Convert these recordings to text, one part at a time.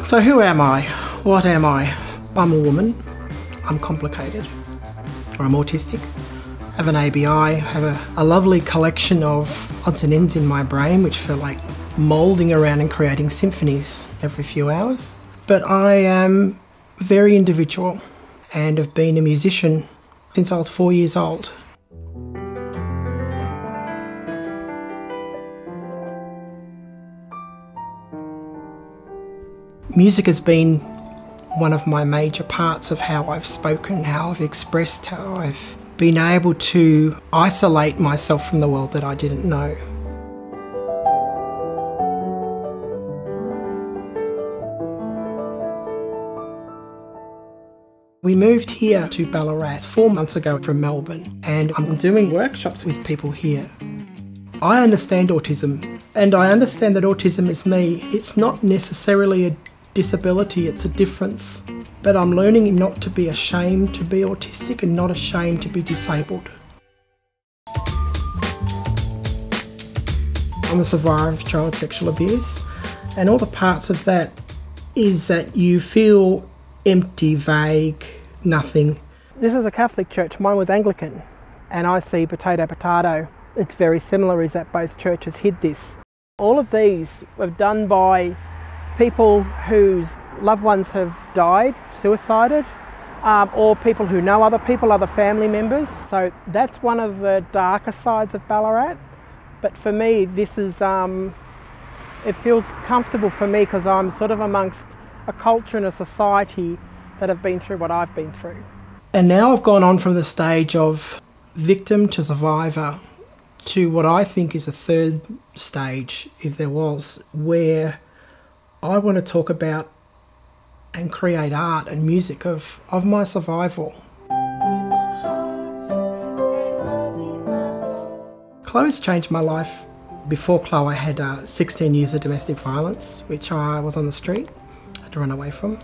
So who am I? What am I? I'm a woman. I'm complicated. Or I'm autistic. I have an ABI, have a lovely collection of odds and ends in my brain which feel like moulding around and creating symphonies every few hours. But I am very individual and have been a musician since I was 4 years old. Music has been one of my major parts of how I've spoken, how I've expressed, how I've been able to isolate myself from the world that I didn't know. We moved here to Ballarat 4 months ago from Melbourne, and I'm doing workshops with people here. I understand autism, and I understand that autism is me. It's not necessarily a disability, it's a difference. But I'm learning not to be ashamed to be autistic and not ashamed to be disabled. I'm a survivor of child sexual abuse, and all the parts of that is that you feel empty, vague, nothing. This is a Catholic church, mine was Anglican, and I see potato, potato. It's very similar, is that both churches hid this. All of these were done by people whose loved ones have died, suicided, or people who know other people, other family members. So that's one of the darker sides of Ballarat. But for me, this is, it feels comfortable for me because I'm sort of amongst a culture and a society that have been through what I've been through. And now I've gone on from the stage of victim to survivor to what I think is a third stage, if there was, where I want to talk about and create art and music of my survival. Chloe's changed my life. Before Chloe, I had 16 years of domestic violence, which I was on the street, I had to run away from.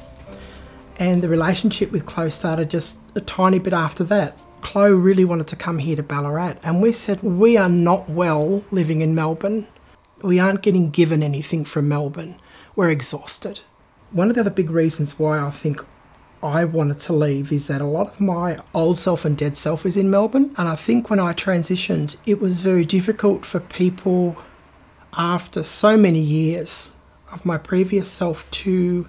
And the relationship with Chloe started just a tiny bit after that. Chloe really wanted to come here to Ballarat, and we said, we are not well living in Melbourne. We aren't getting given anything from Melbourne. We're exhausted. One of the other big reasons why I think I wanted to leave is that a lot of my old self and dead self is in Melbourne. And I think when I transitioned, it was very difficult for people after so many years of my previous self to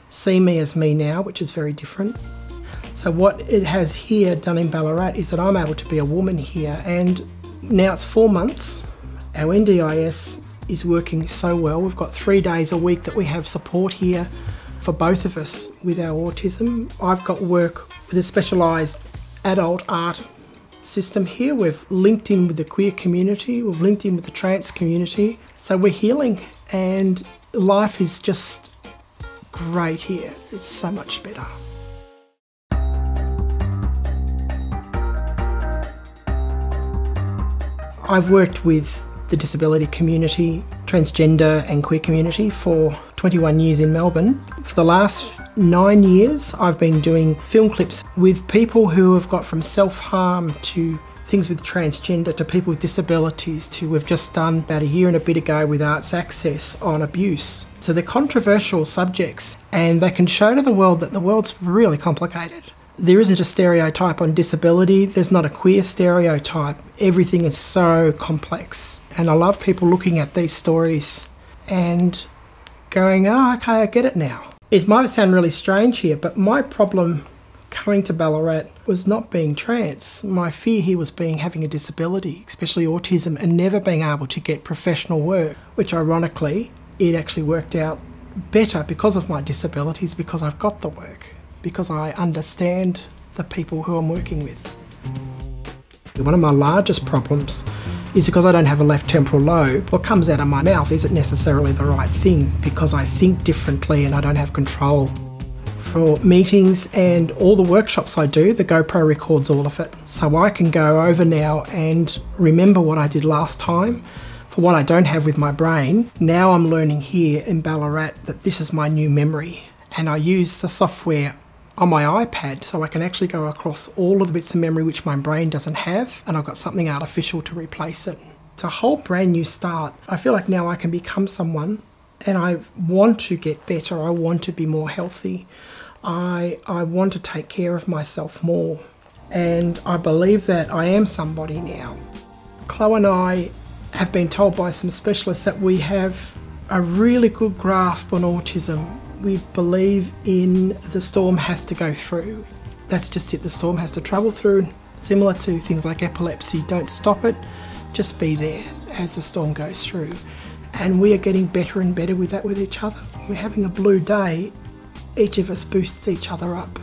see me as me now, which is very different. So what it has here done in Ballarat is that I'm able to be a woman here, and now it's 4 months. Our NDIS is working so well. We've got 3 days a week that we have support here for both of us with our autism. I've got work with a specialised adult art system here. We've linked in with the queer community, we've linked in with the trans community. So we're healing, and life is just great here. It's so much better. I've worked with the disability community, transgender and queer community for 21 years in Melbourne. For the last 9 years, I've been doing film clips with people who have got from self-harm to things with transgender to people with disabilities to we've just done about a year and a bit ago with Arts Access on abuse. So they're controversial subjects, and they can show to the world that the world's really complicated. There isn't a stereotype on disability, there's not a queer stereotype. Everything is so complex, and I love people looking at these stories and going, oh, okay, I get it now. It might sound really strange here, but my problem coming to Ballarat was not being trans. My fear here was having a disability, especially autism, and never being able to get professional work, which ironically, it actually worked out better because of my disabilities, because I've got the work, because I understand the people who I'm working with. One of my largest problems is because I don't have a left temporal lobe, what comes out of my mouth isn't necessarily the right thing because I think differently and I don't have control. For meetings and all the workshops I do, the GoPro records all of it. So I can go over now and remember what I did last time. For what I don't have with my brain, now I'm learning here in Ballarat that this is my new memory. And I use the software on my iPad so I can actually go across all of the bits of memory which my brain doesn't have, and I've got something artificial to replace it. It's a whole brand new start. I feel like now I can become someone and I want to get better. I want to be more healthy. I want to take care of myself more, and I believe that I am somebody now. Chloe and I have been told by some specialists that we have a really good grasp on autism. We believe in the storm has to go through. That's just it, the storm has to travel through. Similar to things like epilepsy, don't stop it, just be there as the storm goes through. And we are getting better and better with that with each other. We're having a blue day, each of us boosts each other up.